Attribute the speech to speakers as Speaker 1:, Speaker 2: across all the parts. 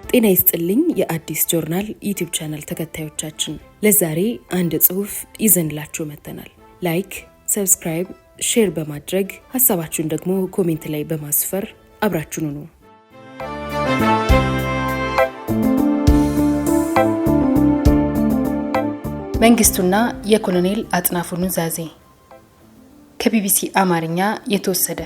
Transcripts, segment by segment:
Speaker 1: ጤና ይስጥልኝ የአዲስ ጆርናል ዩቲዩብ ቻናል ተከታዮቻችን፣ ለዛሬ አንድ ጽሑፍ ይዘንላችሁ መጥተናል። ላይክ፣ ሰብስክራይብ፣ ሼር በማድረግ ሀሳባችሁን ደግሞ ኮሜንት ላይ በማስፈር አብራችሁን ሁኑ። መንግስቱና የኮሎኔል አጥናፉ ኑዛዜ ከቢቢሲ አማርኛ የተወሰደ።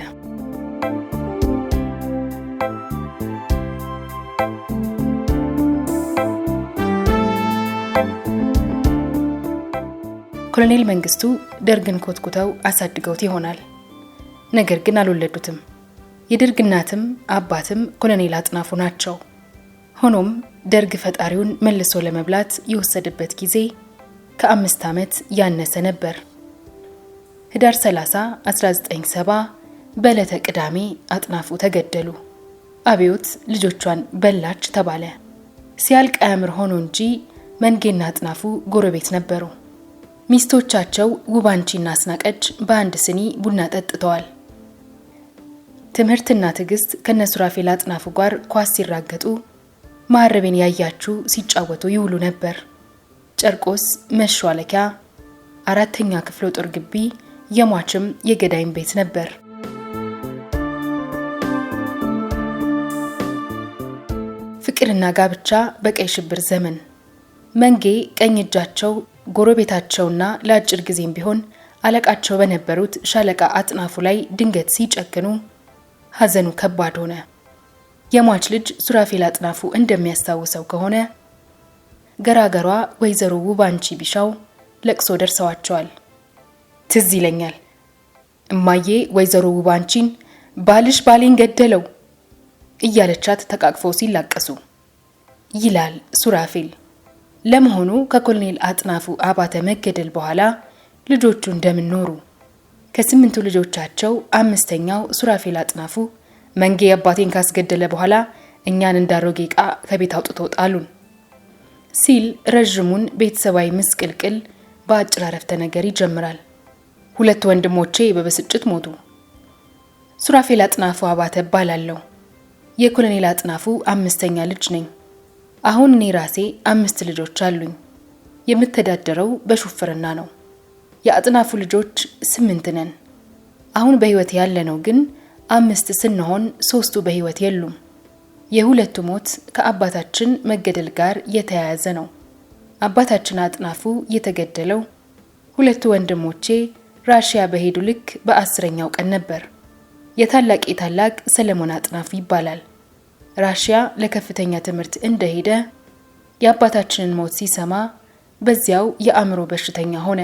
Speaker 1: ኮሎኔል መንግስቱ ደርግን ኮትኩተው አሳድገውት ይሆናል። ነገር ግን አልወለዱትም። የደርግ እናትም አባትም ኮሎኔል አጥናፉ ናቸው። ሆኖም ደርግ ፈጣሪውን መልሶ ለመብላት የወሰደበት ጊዜ ከ5 ዓመት ያነሰ ነበር። ህዳር 30 1970 በዕለተ ቅዳሜ አጥናፉ ተገደሉ። አብዮት ልጆቿን በላች ተባለ። ሲያልቅ አያምር ሆኖ እንጂ መንጌና አጥናፉ ጎረቤት ነበሩ። ሚስቶቻቸው ውባንቺና አስናቀች በአንድ ስኒ ቡና ጠጥተዋል። ትምህርትና ትዕግስት ከነሱራፌል አጥናፉ ጋር ኳስ ሲራገጡ፣ ማረቤን ያያችሁ ሲጫወቱ ይውሉ ነበር። ጨርቆስ መሿለኪያ 4ኛ ክፍለ ጦር ግቢ የሟችም የገዳይም ቤት ነበር። ፍቅርና ጋብቻ በቀይ ሽብር ዘመን መንጌ ቀኝ እጃቸው ጎረቤታቸውና ለአጭር ጊዜም ቢሆን አለቃቸው በነበሩት ሻለቃ አጥናፉ ላይ ድንገት ሲጨክኑ ሐዘኑ ከባድ ሆነ። የሟች ልጅ ሱራፌል አጥናፉ እንደሚያስታውሰው ከሆነ ገራገሯ ወይዘሮ ውባንቺ ቢሻው ለቅሶ ደርሰዋቸዋል። ትዝ ይለኛል እማዬ ወይዘሮ ውባንቺን ባልሽ ባሌን ገደለው እያለቻት ተቃቅፈው ሲላቀሱ ይላል ሱራፌል። ለመሆኑ ከኮሎኔል አጥናፉ አባተ መገደል በኋላ ልጆቹ እንደምን ኖሩ? ከ8 ልጆቻቸው 5ኛው ሱራፌል አጥናፉ መንጌ አባቴን ካስገደለ በኋላ እኛን እንዳሮጌ ዕቃ ከቤት አውጥተው ጣሉን ሲል ረጅሙን ቤተሰባዊ ምስቅልቅል በአጭር አረፍተ ነገር ይጀምራል። 2 ወንድሞቼ በብስጭት ሞቱ። ሱራፌል አጥናፉ አባተ እባላለሁ። የኮሎኔል አጥናፉ 5ኛ ልጅ ነኝ። አሁን እኔ ራሴ 5 ልጆች አሉኝ። የምተዳደረው በሹፍርና ነው። የአጥናፉ ልጆች 8 ነን። አሁን በህይወት ያለነው ግን 5 ስንሆን 3ቱ በህይወት የሉም። የሁለቱ ሞት ከአባታችን መገደል ጋር የተያያዘ ነው። አባታችን አጥናፉ የተገደለው 2 ወንድሞቼ ራሽያ በሄዱ ልክ በ10ኛው ቀን ነበር። የታላቅ ሰለሞን አጥናፉ ይባላል። ራሽያ ለከፍተኛ ትምህርት እንደሄደ የአባታችንን ሞት ሲሰማ በዚያው የአእምሮ በሽተኛ ሆነ።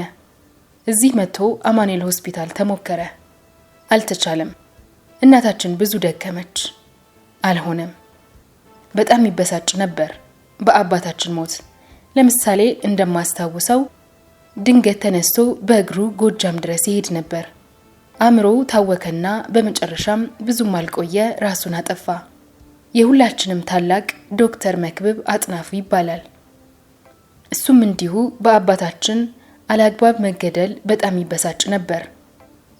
Speaker 1: እዚህ መጥቶ አማኑኤል ሆስፒታል ተሞከረ። አልተቻለም። እናታችን ብዙ ደከመች። አልሆነም። በጣም ይበሳጭ ነበር በአባታችን ሞት። ለምሳሌ እንደማስታውሰው ድንገት ተነስቶ በእግሩ ጎጃም ድረስ ይሄድ ነበር። አእምሮው ታወከና በመጨረሻም ብዙም አልቆየ ራሱን አጠፋ። የሁላችንም ታላቅ ዶክተር መክብብ አጥናፉ ይባላል። እሱም እንዲሁ በአባታችን አላግባብ መገደል በጣም ይበሳጭ ነበር።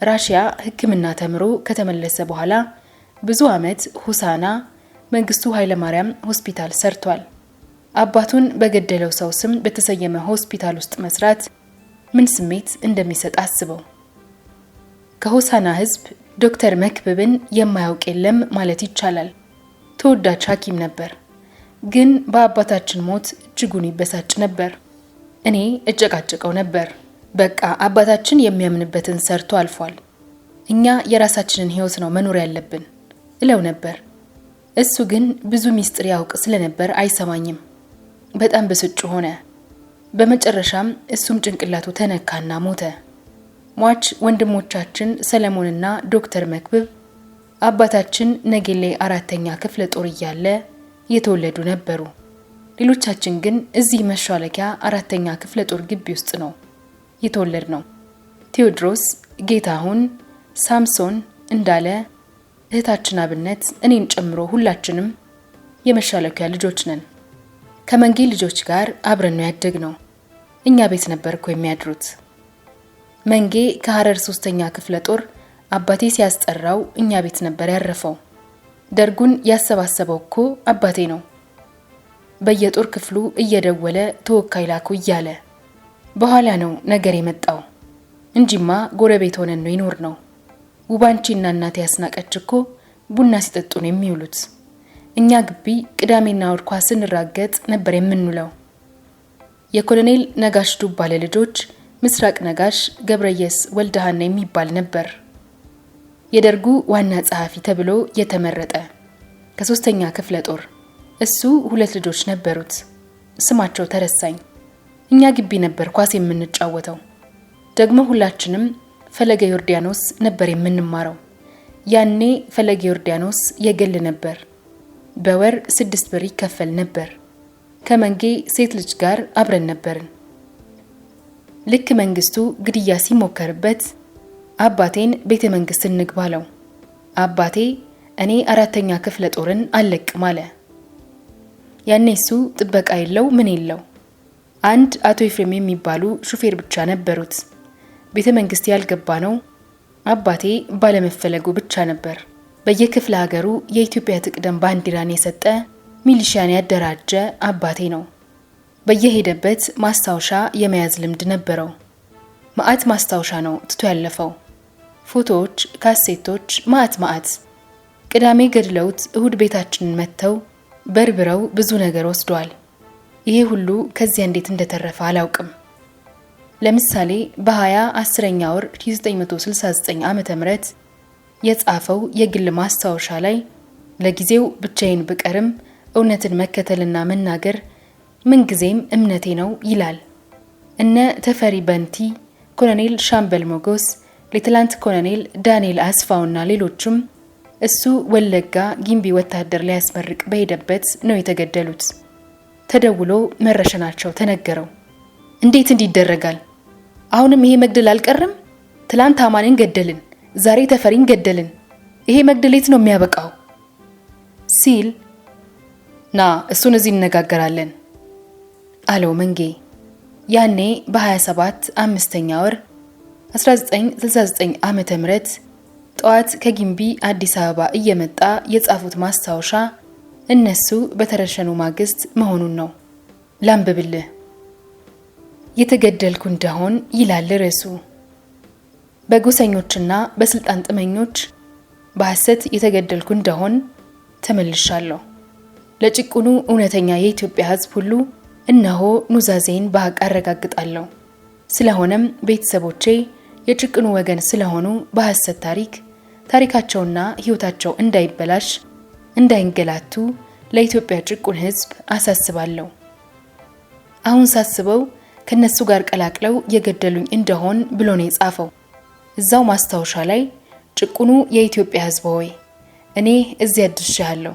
Speaker 1: ራሽያ ሕክምና ተምሮ ከተመለሰ በኋላ ብዙ ዓመት ሁሳና መንግስቱ ኃይለማርያም ሆስፒታል ሰርቷል። አባቱን በገደለው ሰው ስም በተሰየመ ሆስፒታል ውስጥ መስራት ምን ስሜት እንደሚሰጥ አስበው። ከሆሳና ህዝብ ዶክተር መክብብን የማያውቅ የለም ማለት ይቻላል። ተወዳጅ ሐኪም ነበር። ግን በአባታችን ሞት እጅጉን ይበሳጭ ነበር። እኔ እጨቃጨቀው ነበር። በቃ አባታችን የሚያምንበትን ሰርቶ አልፏል። እኛ የራሳችንን ህይወት ነው መኖር ያለብን እለው ነበር። እሱ ግን ብዙ ሚስጥር ያውቅ ስለነበር አይሰማኝም። በጣም ብስጩ ሆነ። በመጨረሻም እሱም ጭንቅላቱ ተነካና ሞተ። ሟች ወንድሞቻችን ሰለሞንና ዶክተር መክብብ አባታችን ነጌሌ 4ኛ ክፍለ ጦር እያለ የተወለዱ ነበሩ። ሌሎቻችን ግን እዚህ መሿለኪያ 4ኛ ክፍለ ጦር ግቢ ውስጥ ነው የተወለድነው። ቴዎድሮስ፣ ጌታሁን፣ ሳምሶን፣ እንዳለ፣ እህታችን አብነት፣ እኔን ጨምሮ ሁላችንም የመሿለኪያ ልጆች ነን። ከመንጌ ልጆች ጋር አብረን ነው ያደግነው። እኛ ቤት ነበርኩ የሚያድሩት። መንጌ ከሐረር 3ኛ ክፍለ ጦር አባቴ ሲያስጠራው እኛ ቤት ነበር ያረፈው። ደርጉን ያሰባሰበው እኮ አባቴ ነው። በየጦር ክፍሉ እየደወለ ተወካይ ላኩ እያለ። በኋላ ነው ነገር የመጣው እንጂማ ጎረቤት ሆነን ነው ይኖር ነው። ውባንቺና እናቴ ያስናቀች እኮ ቡና ሲጠጡ ነው የሚውሉት። እኛ ግቢ ቅዳሜና እሁድ ኳስ ስንራገጥ ነበር የምንውለው። የኮሎኔል ነጋሽ ዱባለ ልጆች ምስራቅ ነጋሽ ገብረየስ ወልደሃና የሚባል ነበር። የደርጉ ዋና ጸሐፊ ተብሎ የተመረጠ ከ3ኛ ክፍለ ጦር። እሱ 2 ልጆች ነበሩት። ስማቸው ተረሳኝ። እኛ ግቢ ነበር ኳስ የምንጫወተው። ደግሞ ሁላችንም ፈለገ ዮርዳኖስ ነበር የምንማረው። ያኔ ፈለገ ዮርዳኖስ የግል ነበር። በወር 6 ብር ይከፈል ነበር። ከመንጌ ሴት ልጅ ጋር አብረን ነበርን። ልክ መንግስቱ ግድያ ሲሞከርበት አባቴን ቤተ መንግስት እንግባለው። አባቴ እኔ 4ኛ ክፍለ ጦርን አልለቅም አለ። ያኔ እሱ ጥበቃ የለው ምን የለው። አንድ አቶ ኤፍሬም የሚባሉ ሹፌር ብቻ ነበሩት። ቤተ መንግስት ያልገባ ነው አባቴ ባለመፈለጉ ብቻ ነበር። በየክፍለ ሀገሩ የኢትዮጵያ ትቅደም ባንዲራን የሰጠ ሚሊሻን ያደራጀ አባቴ ነው። በየሄደበት ማስታወሻ የመያዝ ልምድ ነበረው። ማአት ማስታወሻ ነው ትቶ ያለፈው። ፎቶዎች፣ ካሴቶች፣ ማአት። ቅዳሜ ገድለውት እሁድ ቤታችንን መተው በርብረው ብዙ ነገር ወስደዋል። ይሄ ሁሉ ከዚያ እንዴት እንደተረፈ አላውቅም። ለምሳሌ በ20/10ኛ ወር 1969 ዓመተ ምህረት የጻፈው የግል ማስታወሻ ላይ ለጊዜው ብቻዬን ብቀርም እውነትን መከተልና መናገር ምንጊዜም እምነቴ ነው ይላል። እነ ተፈሪ በንቲ፣ ኮሎኔል ሻምበል ሞጎስ፣ ሌተናንት ኮሎኔል ዳንኤል አስፋውና ሌሎችም እሱ ወለጋ ጊምቢ ወታደር ሊያስመርቅ በሄደበት ነው የተገደሉት። ተደውሎ መረሸናቸው ተነገረው። እንዴት እንዲደረጋል? አሁንም ይሄ መግደል አልቀረም? ትላንት አማንን ገደልን፣ ዛሬ ተፈሪን ገደልን። ይሄ መግደሌት ነው የሚያበቃው ሲል ና እሱን እዚህ እንነጋገራለን አለው መንጌ። ያኔ በ27 5ኛ ወር 1969 ዓመተ ምህረት ጠዋት ከጊምቢ አዲስ አበባ እየመጣ የጻፉት ማስታወሻ እነሱ በተረሸኑ ማግስት መሆኑን ነው። ላንብብልህ። የተገደልኩ እንደሆን ይላል ርዕሱ። በጎሰኞችና በስልጣን ጥመኞች በሐሰት የተገደልኩ እንደሆን ተመልሻለሁ። ለጭቁኑ እውነተኛ የኢትዮጵያ ሕዝብ ሁሉ እነሆ ኑዛዜን በሐቅ አረጋግጣለሁ። ስለሆነም ቤተሰቦቼ የጭቁኑ ወገን ስለሆኑ በሐሰት ታሪካቸውና ሕይወታቸው እንዳይበላሽ እንዳይንገላቱ ለኢትዮጵያ ጭቁን ሕዝብ አሳስባለሁ። አሁን ሳስበው ከነሱ ጋር ቀላቅለው የገደሉኝ እንደሆን ብሎ ነው የጻፈው። እዛው ማስታወሻ ላይ ጭቁኑ የኢትዮጵያ ሕዝብ ሆይ እኔ እዚያ አድርሻለሁ፣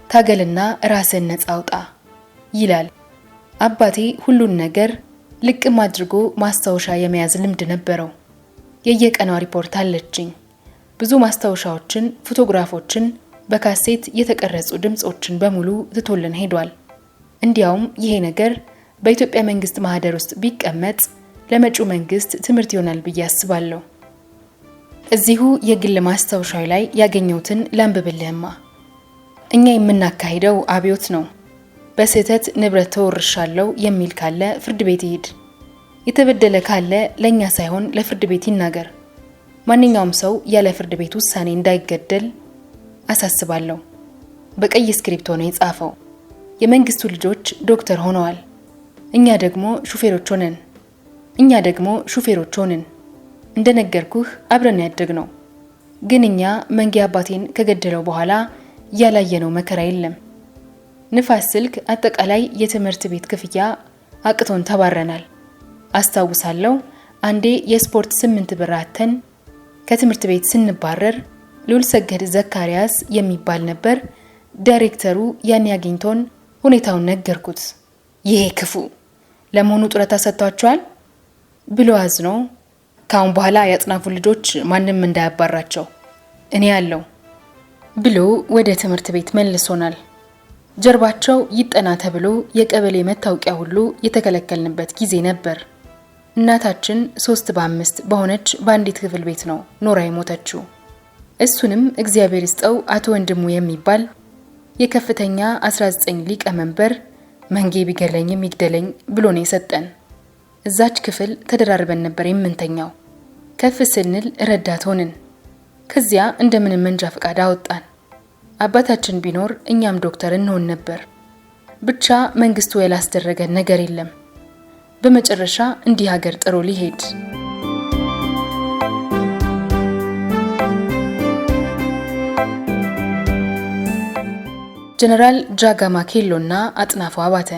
Speaker 1: ታገልና ራስን ነፃ አውጣ ይላል። አባቴ ሁሉን ነገር ልቅም አድርጎ ማስታወሻ የመያዝ ልምድ ነበረው። የየቀኗ ሪፖርት አለችኝ። ብዙ ማስታወሻዎችን፣ ፎቶግራፎችን፣ በካሴት የተቀረጹ ድምጾችን በሙሉ ትቶልን ሄዷል። እንዲያውም ይሄ ነገር በኢትዮጵያ መንግስት ማህደር ውስጥ ቢቀመጥ ለመጪው መንግስት ትምህርት ይሆናል ብዬ አስባለሁ። እዚሁ የግል ማስታወሻው ላይ ያገኘሁትን ላንብብልህማ። እኛ የምናካሂደው አብዮት ነው። በስህተት ንብረት ተወርሻለሁ የሚል ካለ ፍርድ ቤት ይሄድ። የተበደለ ካለ ለኛ ሳይሆን ለፍርድ ቤት ይናገር። ማንኛውም ሰው ያለ ፍርድ ቤት ውሳኔ እንዳይገደል አሳስባለሁ። በቀይ ስክሪፕቶ ነው የጻፈው። የመንግስቱ ልጆች ዶክተር ሆነዋል። እኛ ደግሞ ሹፌሮች ሆንን። እንደነገርኩህ አብረን ያደግነው። ግን እኛ መንጌ አባቴን ከገደለው በኋላ ያላየነው መከራ የለም። ንፋስ ስልክ አጠቃላይ የትምህርት ቤት ክፍያ አቅቶን ተባረናል። አስታውሳለሁ አንዴ የስፖርት 8 ብር አተን ከትምህርት ቤት ስንባረር ልዑል ሰገድ ዘካሪያስ የሚባል ነበር ዳይሬክተሩ። ያን ያገኝቶን ሁኔታውን ነገርኩት። ይሄ ክፉ ለመሆኑ ጡረታ ሰጥቷቸዋል ብሎ አዝኖ ካሁን በኋላ ያጽናፉ ልጆች ማንም እንዳያባራቸው እኔ ያለው ብሎ ወደ ትምህርት ቤት መልሶናል። ጀርባቸው ይጠና ተብሎ የቀበሌ መታወቂያ ሁሉ የተከለከልንበት ጊዜ ነበር። እናታችን 3 በ5 በሆነች በአንዲት ክፍል ቤት ነው ኖራ የሞተችው። እሱንም እግዚአብሔር ይስጠው አቶ ወንድሙ የሚባል የከፍተኛ 19 ሊቀመንበር መንጌ ቢገለኝም ይግደለኝ ብሎ ነው የሰጠን። እዛች ክፍል ተደራርበን ነበር የምንተኛው። ከፍ ስንል ረዳት ሆንን። ከዚያ እንደምንም መንጃ ፈቃድ አወጣን። አባታችን ቢኖር እኛም ዶክተር እንሆን ነበር። ብቻ መንግስቱ ያላስደረገን ነገር የለም። በመጨረሻ እንዲህ ሀገር ጥሮ ሊሄድ ጀነራል ጃጋማ ኬሎና አጥናፉ አባተ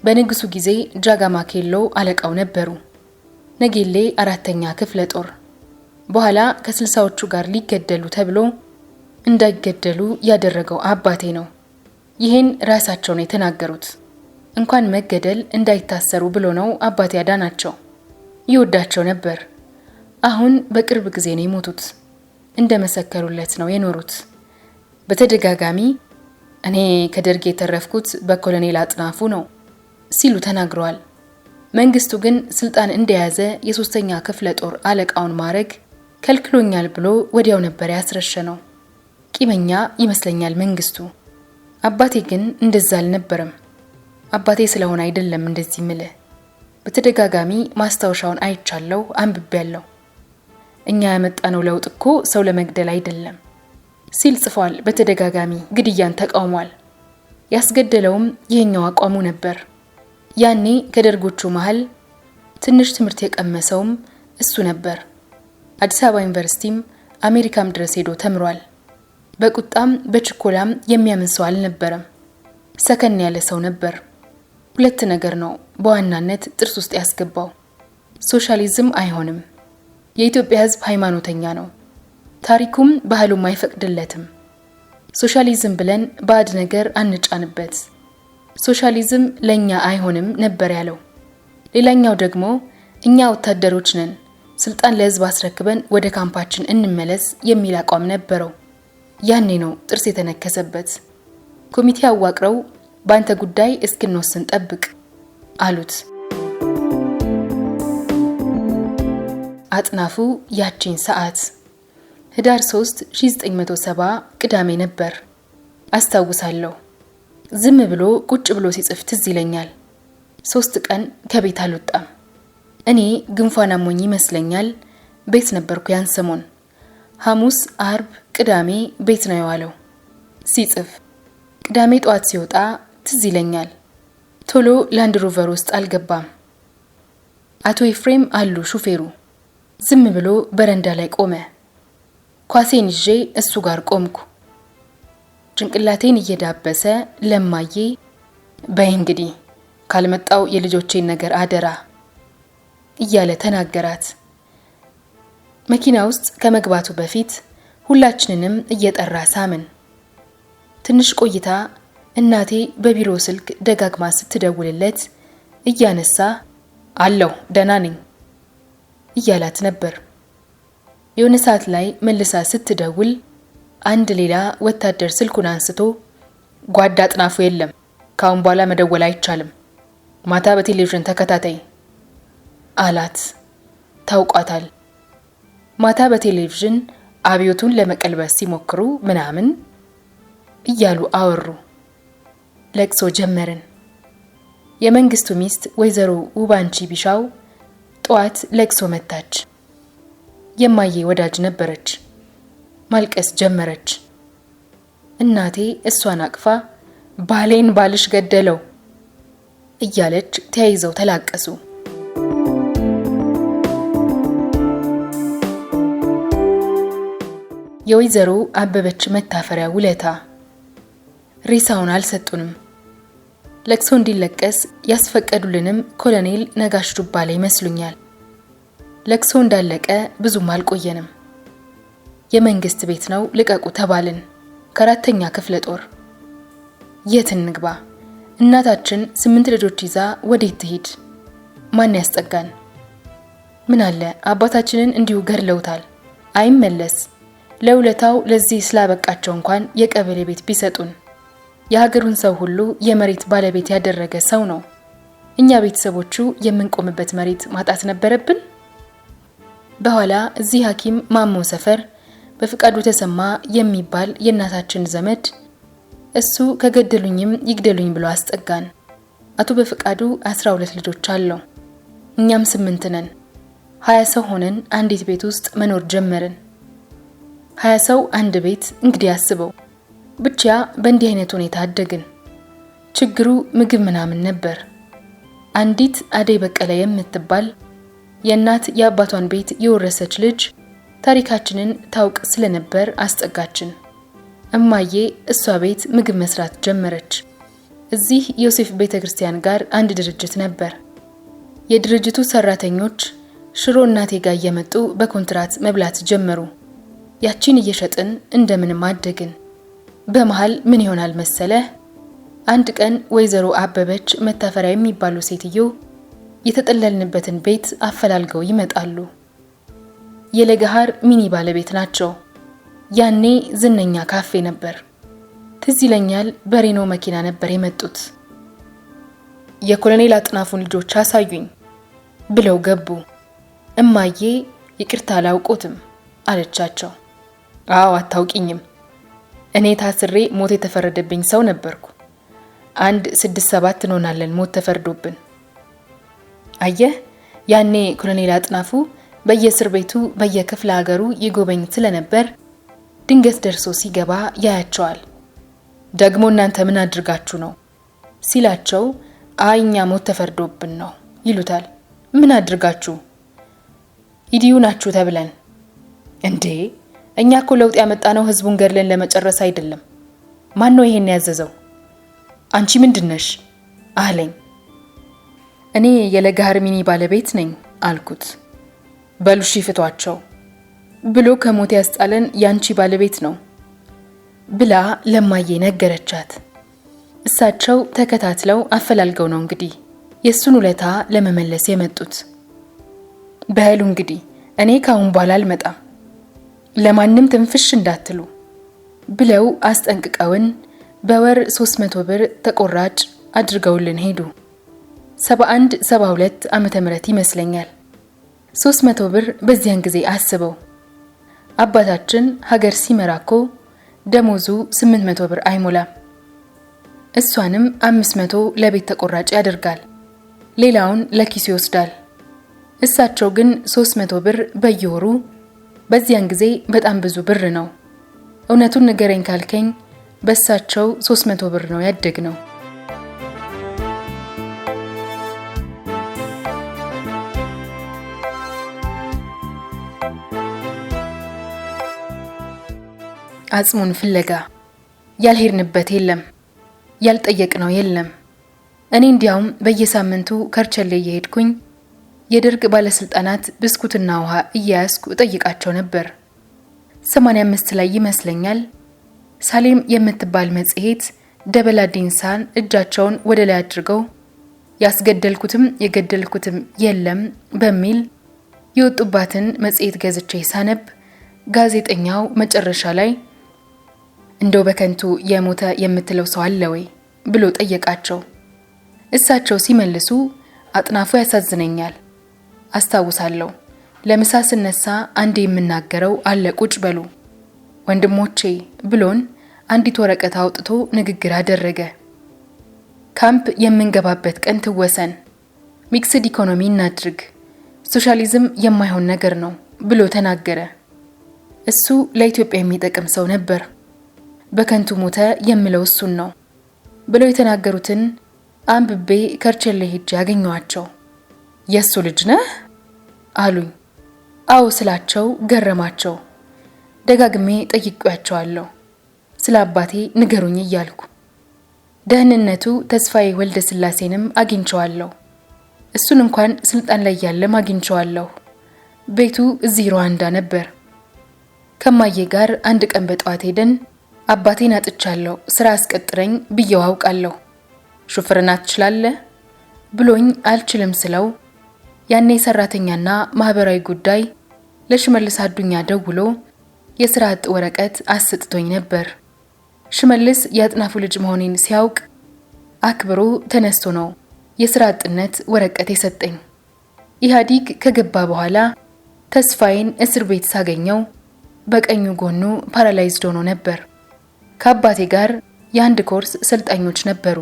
Speaker 1: በንጉሱ ጊዜ ጃጋማ ኬሎ አለቃው ነበሩ። ነጌሌ 4ኛ ክፍለ ጦር በኋላ ከ60ዎቹ ጋር ሊገደሉ ተብሎ እንዳይገደሉ ያደረገው አባቴ ነው። ይሄን ራሳቸው ነው የተናገሩት። እንኳን መገደል እንዳይታሰሩ ብሎ ነው አባቴ ያዳናቸው። ይወዳቸው ነበር። አሁን በቅርብ ጊዜ ነው የሞቱት። እንደመሰከሩለት ነው የኖሩት። በተደጋጋሚ እኔ ከደርግ የተረፍኩት በኮሎኔል አጥናፉ ነው ሲሉ ተናግረዋል። መንግስቱ ግን ስልጣን እንደያዘ የ3ኛ ክፍለ ጦር አለቃውን ማዕረግ ከልክሎኛል ብሎ ወዲያው ነበር ያስረሸነው። ቂመኛ ይመስለኛል መንግስቱ። አባቴ ግን እንደዛ አልነበረም። አባቴ ስለሆነ አይደለም እንደዚህ ምልህ። በተደጋጋሚ ማስታወሻውን አይቻለሁ፣ አንብቤያለሁ። እኛ ያመጣነው ለውጥ እኮ ሰው ለመግደል አይደለም ሲል ጽፏል። በተደጋጋሚ ግድያን ተቃውሟል። ያስገደለውም ይሄኛው አቋሙ ነበር። ያኔ ከደርጎቹ መሃል ትንሽ ትምህርት የቀመሰውም እሱ ነበር። አዲስ አበባ ዩኒቨርሲቲም አሜሪካም ድረስ ሄዶ ተምሯል። በቁጣም በችኮላም የሚያምን ሰው አልነበረም። ሰከን ያለ ሰው ነበር። ሁለት ነገር ነው በዋናነት ጥርስ ውስጥ ያስገባው። ሶሻሊዝም አይሆንም። የኢትዮጵያ ሕዝብ ሃይማኖተኛ ነው። ታሪኩም ባህሉም አይፈቅድለትም። ሶሻሊዝም ብለን ባድ ነገር አንጫንበት። ሶሻሊዝም ለኛ አይሆንም ነበር ያለው። ሌላኛው ደግሞ እኛ ወታደሮች ነን፣ ስልጣን ለህዝብ አስረክበን ወደ ካምፓችን እንመለስ የሚል አቋም ነበረው። ያኔ ነው ጥርስ የተነከሰበት። ኮሚቴ አዋቅረው ባንተ ጉዳይ እስክንወስን ጠብቅ አሉት። አጥናፉ ያቺን ሰዓት ህዳር 3 1970 ቅዳሜ ነበር አስታውሳለሁ። ዝም ብሎ ቁጭ ብሎ ሲጽፍ ትዝ ይለኛል። 3 ቀን ከቤት አልወጣም። እኔ ግንፋን አሞኝ ይመስለኛል ቤት ነበርኩ ያን ሰሞን። ሐሙስ፣ አርብ፣ ቅዳሜ ቤት ነው የዋለው ሲጽፍ። ቅዳሜ ጧት ሲወጣ ትዝ ይለኛል ቶሎ ላንድ ሮቨር ውስጥ አልገባም። አቶ ኤፍሬም አሉ ሹፌሩ። ዝም ብሎ በረንዳ ላይ ቆመ። ኳሴን ይዤ እሱ ጋር ቆምኩ። ጭንቅላቴን እየዳበሰ ለማዬ በይ እንግዲህ ካልመጣው የልጆቼን ነገር አደራ እያለ ተናገራት። መኪና ውስጥ ከመግባቱ በፊት ሁላችንንም እየጠራ ሳምን። ትንሽ ቆይታ እናቴ በቢሮ ስልክ ደጋግማ ስትደውልለት እያነሳ አለው ደህና ነኝ እያላት ነበር። የሆነ ሰዓት ላይ መልሳ ስትደውል አንድ ሌላ ወታደር ስልኩን አንስቶ ጓዳ አጥናፉ የለም፣ ካሁን በኋላ መደወል አይቻልም፣ ማታ በቴሌቪዥን ተከታታይ አላት። ታውቋታል። ማታ በቴሌቪዥን አብዮቱን ለመቀልበስ ሲሞክሩ ምናምን እያሉ አወሩ። ለቅሶ ጀመርን። የመንግስቱ ሚስት ወይዘሮ ውባንቺ ቢሻው ጧት ለቅሶ መታች። የማዬ ወዳጅ ነበረች። ማልቀስ ጀመረች። እናቴ እሷን አቅፋ ባሌን ባልሽ ገደለው እያለች ተያይዘው ተላቀሱ። የወይዘሮ አበበች መታፈሪያ ውለታ። ሬሳውን አልሰጡንም። ለቅሶ እንዲለቀስ ያስፈቀዱልንም ኮሎኔል ነጋሽ ዱባለ ይመስሉኛል። ለቅሶ እንዳለቀ ብዙም አልቆየንም። የመንግስት ቤት ነው ልቀቁ ተባልን። ከ4ኛ ክፍለ ጦር የት እንግባ? እናታችን 8 ልጆች ይዛ ወዴት ትሄድ? ማን ያስጠጋን? ምን አለ አባታችንን እንዲሁ ገድለውታል፣ አይመለስ። ለውለታው ለዚህ ስላበቃቸው እንኳን የቀበሌ ቤት ቢሰጡን። የሀገሩን ሰው ሁሉ የመሬት ባለቤት ያደረገ ሰው ነው። እኛ ቤተሰቦቹ የምንቆምበት መሬት ማጣት ነበረብን? በኋላ እዚህ ሐኪም ማሞ ሰፈር በፍቃዱ ተሰማ የሚባል የእናታችን ዘመድ እሱ ከገደሉኝም ይግደሉኝ ብሎ አስጠጋን። አቶ በፍቃዱ 12 ልጆች አለው። እኛም 8 ነን። 20 ሰው ሆነን አንዲት ቤት ውስጥ መኖር ጀመርን። 20 ሰው አንድ ቤት እንግዲህ አስበው። ብቻ በእንዲህ አይነት ሁኔታ አደግን። ችግሩ ምግብ ምናምን ነበር። አንዲት አደይ በቀለ የምትባል የእናት የአባቷን ቤት የወረሰች ልጅ ታሪካችንን ታውቅ ስለነበር አስጠጋችን። እማዬ እሷ ቤት ምግብ መስራት ጀመረች። እዚህ ዮሴፍ ቤተክርስቲያን ጋር አንድ ድርጅት ነበር። የድርጅቱ ሰራተኞች ሽሮ እናቴ ጋር እየመጡ በኮንትራት መብላት ጀመሩ። ያቺን እየሸጥን እንደምንም አደግን። በመሃል ምን ይሆናል መሰለህ? አንድ ቀን ወይዘሮ አበበች መታፈሪያ የሚባሉ ሴትዮ የተጠለልንበትን ቤት አፈላልገው ይመጣሉ። የለገሃር ሚኒ ባለቤት ናቸው። ያኔ ዝነኛ ካፌ ነበር። ትዝ ይለኛል በሬኖ መኪና ነበር የመጡት። የኮሎኔል አጥናፉን ልጆች አሳዩኝ ብለው ገቡ። እማዬ ይቅርታ አላውቆትም አለቻቸው። አዎ አታውቂኝም። እኔ ታስሬ ሞት የተፈረደብኝ ሰው ነበርኩ። 6-7 እንሆናለን ሞት ተፈርዶብን። አየህ ያኔ ኮሎኔል አጥናፉ በየእስር ቤቱ በየክፍለ ሀገሩ ይጎበኝ ስለነበር ድንገት ደርሶ ሲገባ ያያቸዋል። ደግሞ እናንተ ምን አድርጋችሁ ነው ሲላቸው እኛ ሞት ተፈርዶብን ነው ይሉታል። ምን አድርጋችሁ? ኢዲዩ ናችሁ ተብለን። እንዴ እኛ እኮ ለውጥ ያመጣነው ህዝቡን ገድለን ለመጨረስ አይደለም። ማን ነው ይሄን ያዘዘው? አንቺ ምንድነሽ አለኝ። እኔ የለገሃር ሚኒ ባለቤት ነኝ አልኩት። በሉሽ ፍቷቸው ብሎ ከሞት ያስጣለን ያንቺ ባለቤት ነው ብላ ለማዬ ነገረቻት። እሳቸው ተከታትለው አፈላልገው ነው እንግዲህ የሱን ውለታ ለመመለስ የመጡት። በሉ እንግዲህ እኔ ካሁን በኋላ አልመጣም፣ ለማንም ትንፍሽ እንዳትሉ ብለው አስጠንቅቀውን በወር 300 ብር ተቆራጭ አድርገውልን ሄዱ። 71-72 ዓመተ ምህረት ይመስለኛል። 300 ብር በዚያን ጊዜ አስበው። አባታችን ሀገር ሲመራኮ ደሞዙ 800 ብር አይሞላም። እሷንም 500 ለቤት ተቆራጭ ያደርጋል፣ ሌላውን ለኪሱ ይወስዳል። እሳቸው ግን 300 ብር በየወሩ። በዚያን ጊዜ በጣም ብዙ ብር ነው። እውነቱን ንገረኝ ካልከኝ በእሳቸው 300 ብር ነው ያደግነው። አጽሙን ፍለጋ ያልሄድንበት የለም፣ ያልጠየቅነው የለም። እኔ እንዲያውም በየሳምንቱ ከርቸሌ እየሄድኩኝ የደርግ ባለስልጣናት ብስኩትና ውሃ እያያዝኩ እጠይቃቸው ነበር። 85 ላይ ይመስለኛል ሳሌም የምትባል መጽሔት ደበላ ዲንሳን እጃቸውን ወደ ላይ አድርገው ያስገደልኩትም የገደልኩትም የለም በሚል የወጡባትን መጽሔት ገዝቼ ሳነብ ጋዜጠኛው መጨረሻ ላይ እንደው በከንቱ የሞተ የምትለው ሰው አለ ወይ ብሎ ጠየቃቸው። እሳቸው ሲመልሱ አጥናፉ ያሳዝነኛል፣ አስታውሳለሁ። ለምሳ ስነሳ አንዴ የምናገረው አለ ቁጭ በሉ ወንድሞቼ ብሎን አንዲት ወረቀት አውጥቶ ንግግር አደረገ። ካምፕ የምንገባበት ቀን ትወሰን፣ ሚክስድ ኢኮኖሚ እናድርግ፣ ሶሻሊዝም የማይሆን ነገር ነው ብሎ ተናገረ። እሱ ለኢትዮጵያ የሚጠቅም ሰው ነበር። በከንቱ ሞተ የምለው እሱን ነው ብለው የተናገሩትን አንብቤ ከርቸሌ ሄጄ ያገኘዋቸው። የሱ ልጅ ነህ አሉኝ። አዎ ስላቸው ገረማቸው። ደጋግሜ ጠይቄያቸዋለሁ ስለ አባቴ ንገሩኝ እያልኩ። ደህንነቱ ተስፋዬ ወልደ ስላሴንም አግኝቸዋለሁ። እሱን እንኳን ስልጣን ላይ ያለም አግኝቸዋለሁ። ቤቱ እዚህ ሩዋንዳ ነበር። ከማዬ ጋር አንድ ቀን በጠዋት ሄደን አባቴን አጥቻለሁ ስራ አስቀጥረኝ ብየው አውቃለሁ፣ ሹፍርና ትችላለህ ብሎኝ አልችልም ስለው ያኔ ሰራተኛና ማህበራዊ ጉዳይ ለሽመልስ አዱኛ ደውሎ የሥራ አጥ ወረቀት አስጥቶኝ ነበር። ሽመልስ የአጥናፉ ልጅ መሆኔን ሲያውቅ አክብሮ ተነስቶ ነው የሥራ አጥነት ወረቀት የሰጠኝ። ኢህአዲግ ከገባ በኋላ ተስፋዬን እስር ቤት ሳገኘው በቀኙ ጎኑ ፓራላይዝድ ሆኖ ነበር። ከአባቴ ጋር የአንድ ኮርስ ሰልጣኞች ነበሩ።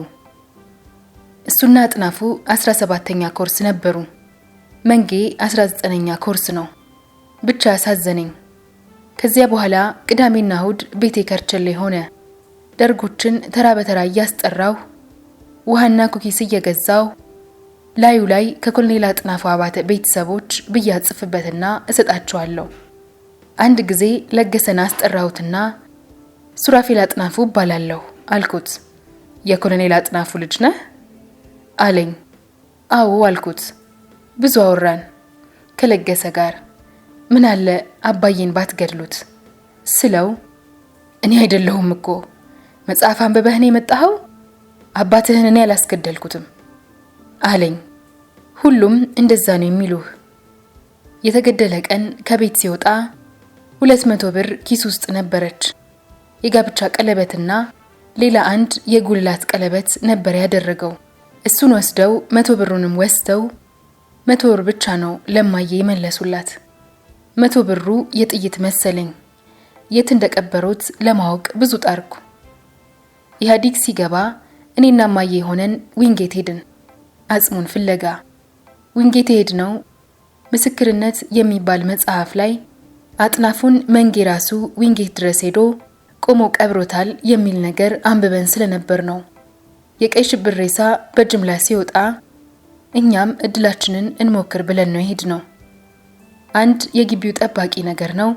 Speaker 1: እሱና አጥናፉ 17ኛ ኮርስ ነበሩ። መንጌ 19ኛ ኮርስ ነው። ብቻ አሳዘነኝ። ከዚያ በኋላ ቅዳሜና እሁድ ቤቴ ከርቸሌ ሆነ። ደርጎችን ተራ በተራ እያስጠራው ውሃና ኩኪስ እየገዛው ላዩ ላይ ከኮሎኔል አጥናፉ አባተ ቤተሰቦች ብያጽፍበትና እሰጣቸዋለሁ። አንድ ጊዜ ለገሰን አስጠራሁትና ሱራፌል አጥናፉ እባላለሁ አልኩት። የኮሎኔል አጥናፉ ልጅ ነህ አለኝ። አዎ አልኩት። ብዙ አወራን ከለገሰ ጋር። ምን አለ አባዬን ባትገድሉት ስለው እኔ አይደለሁም እኮ መጽሐፍ አንብበህ ነው የመጣኸው? አባትህን እኔ አላስገደልኩትም አለኝ። ሁሉም እንደዛ ነው የሚሉህ። የተገደለ ቀን ከቤት ሲወጣ 200 ብር ኪስ ውስጥ ነበረች። የጋብቻ ቀለበትና ሌላ አንድ የጉልላት ቀለበት ነበር ያደረገው። እሱን ወስደው 100 ብሩንም ወስደው 100 ብር ብቻ ነው ለማየ የመለሱላት። 100 ብሩ የጥይት መሰለኝ። የት እንደቀበሩት ለማወቅ ብዙ ጣርኩ። ኢህአዲግ ሲገባ እኔና ማየ ሆነን ዊንጌት ሄድን አጽሙን ፍለጋ። ዊንጌት ሄድነው ምስክርነት የሚባል መጽሐፍ ላይ አጥናፉን መንጌ ራሱ ዊንጌት ድረስ ሄዶ ቆሞ ቀብሮታል የሚል ነገር አንብበን ስለነበር ነው። የቀይ ሽብር ሬሳ በጅምላ ሲወጣ እኛም እድላችንን እንሞክር ብለን ነው ሄድነው። አንድ የግቢው ጠባቂ ነገር ነው፣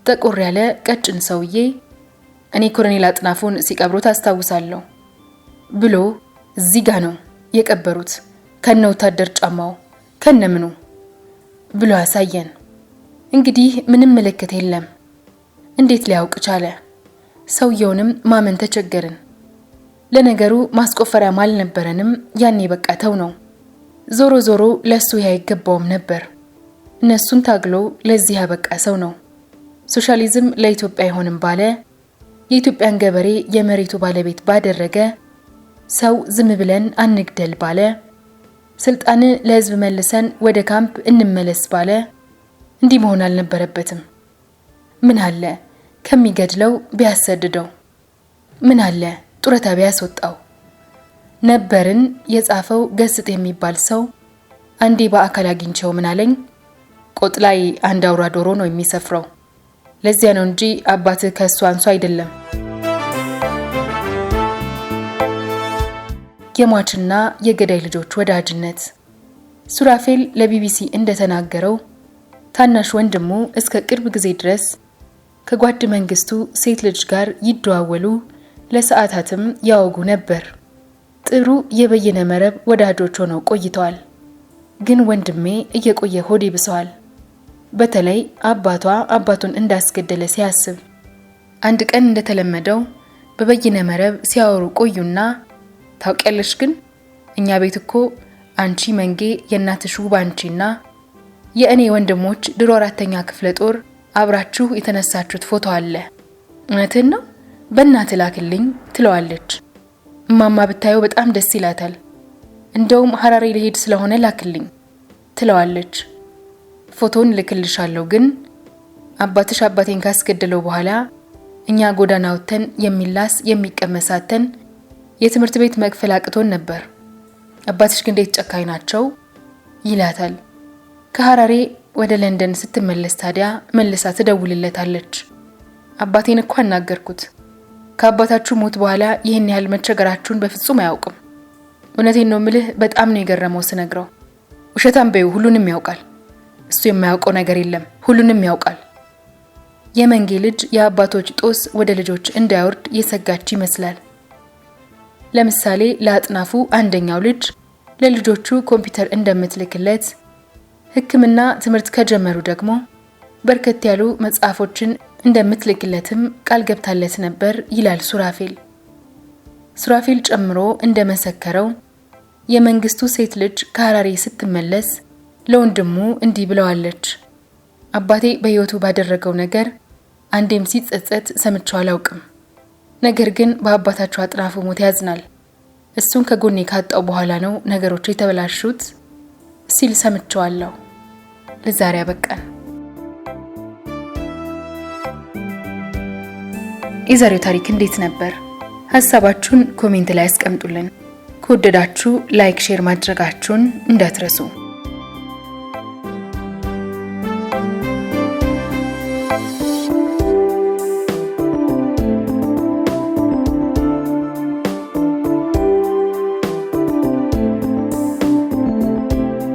Speaker 1: ጠቆር ያለ ቀጭን ሰውዬ እኔ ኮሎኔል አጥናፉን ሲቀብሩት አስታውሳለሁ ብሎ እዚህ ጋ ነው የቀበሩት ከነ ወታደር ጫማው ከነምኑ ብሎ አሳየን። እንግዲህ ምንም ምልክት የለም። እንዴት ሊያውቅ ቻለ? ሰውየውንም ማመን ተቸገርን። ለነገሩ ማስቆፈሪያም አልነበረንም። ያኔ በቃ ተው ነው። ዞሮ ዞሮ ለሱ አይገባውም ነበር። እነሱን ታግሎ ለዚህ ያበቃ ሰው ነው። ሶሻሊዝም ለኢትዮጵያ አይሆንም ባለ፣ የኢትዮጵያን ገበሬ የመሬቱ ባለቤት ባደረገ፣ ሰው ዝም ብለን አንግደል ባለ፣ ስልጣን ለህዝብ መልሰን ወደ ካምፕ እንመለስ ባለ፣ እንዲህ መሆን አልነበረበትም። ምን አለ ከሚገድለው ቢያሰድደው፣ ምን አለ ጡረታ ቢያስወጣው። ነበርን የጻፈው ገስጥ የሚባል ሰው አንዴ በአካል አግኝቼው ምን አለኝ፣ ቆጥ ላይ አንድ አውራ ዶሮ ነው የሚሰፍረው። ለዚያ ነው እንጂ አባትህ ከሱ አንሱ አይደለም። የሟችና የገዳይ ልጆች ወዳጅነት። ሱራፌል ለቢቢሲ እንደተናገረው ታናሽ ወንድሙ እስከ ቅርብ ጊዜ ድረስ ከጓድ መንግስቱ ሴት ልጅ ጋር ይደዋወሉ፣ ለሰዓታትም ያወጉ ነበር። ጥሩ የበየነ መረብ ወዳጆች ሆነው ቆይተዋል። ግን ወንድሜ እየቆየ ሆድ ይብሰዋል። በተለይ አባቷ አባቱን እንዳስገደለ ሲያስብ። አንድ ቀን እንደተለመደው በበየነ መረብ ሲያወሩ ቆዩና ታውቂያለሽ ግን እኛ ቤት እኮ አንቺ መንጌ የእናትሽ ውብ አንቺና የእኔ ወንድሞች ድሮ 4ኛ ክፍለ ጦር አብራችሁ የተነሳችሁት ፎቶ አለ። እውነትን ነው? በእናት ላክልኝ ትለዋለች። እማማ ብታየው በጣም ደስ ይላታል። እንደውም ሐራሬ ልሄድ ስለሆነ ላክልኝ ትለዋለች። ፎቶን ልክልሻለሁ፣ ግን አባትሽ አባቴን ካስገደለው በኋላ እኛ ጎዳና ወተን የሚላስ የሚቀመሳተን የትምህርት ቤት መክፈል አቅቶን ነበር። አባትሽ ግን እንዴት ጨካኝ ናቸው ይላታል። ከሐራሬ ወደ ለንደን ስትመለስ ታዲያ መልሳ ትደውልለታለች። አባቴን እኮ አናገርኩት። ከአባታችሁ ሞት በኋላ ይህን ያህል መቸገራችሁን በፍጹም አያውቅም። እውነቴን ነው ምልህ፣ በጣም ነው የገረመው ስነግረው። ውሸታም በይው፣ ሁሉንም ያውቃል። እሱ የማያውቀው ነገር የለም፣ ሁሉንም ያውቃል። የመንጌ ልጅ የአባቶች ጦስ ወደ ልጆች እንዳይወርድ የሰጋች ይመስላል። ለምሳሌ ለአጥናፉ አንደኛው ልጅ ለልጆቹ ኮምፒውተር እንደምትልክለት፣ ሕክምና ትምህርት ከጀመሩ ደግሞ በርከት ያሉ መጽሐፎችን እንደምትልክለትም ቃል ገብታለት ነበር ይላል ሱራፌል። ሱራፌል ጨምሮ እንደመሰከረው የመንግስቱ ሴት ልጅ ከሐራሬ ስትመለስ ለወንድሙ እንዲህ ብለዋለች። አባቴ በህይወቱ ባደረገው ነገር አንዴም ሲጸጸት ሰምቼው አላውቅም። ነገር ግን በአባታቸው አጥናፉ ሞት ያዝናል። እሱን ከጎኔ ካጣው በኋላ ነው ነገሮች የተበላሹት ሲል ሰምቼዋለሁ። ለዛሬ አበቃን። የዛሬው ታሪክ እንዴት ነበር? ሐሳባችሁን ኮሜንት ላይ አስቀምጡልን። ከወደዳችሁ ላይክ፣ ሼር ማድረጋችሁን እንዳትረሱ።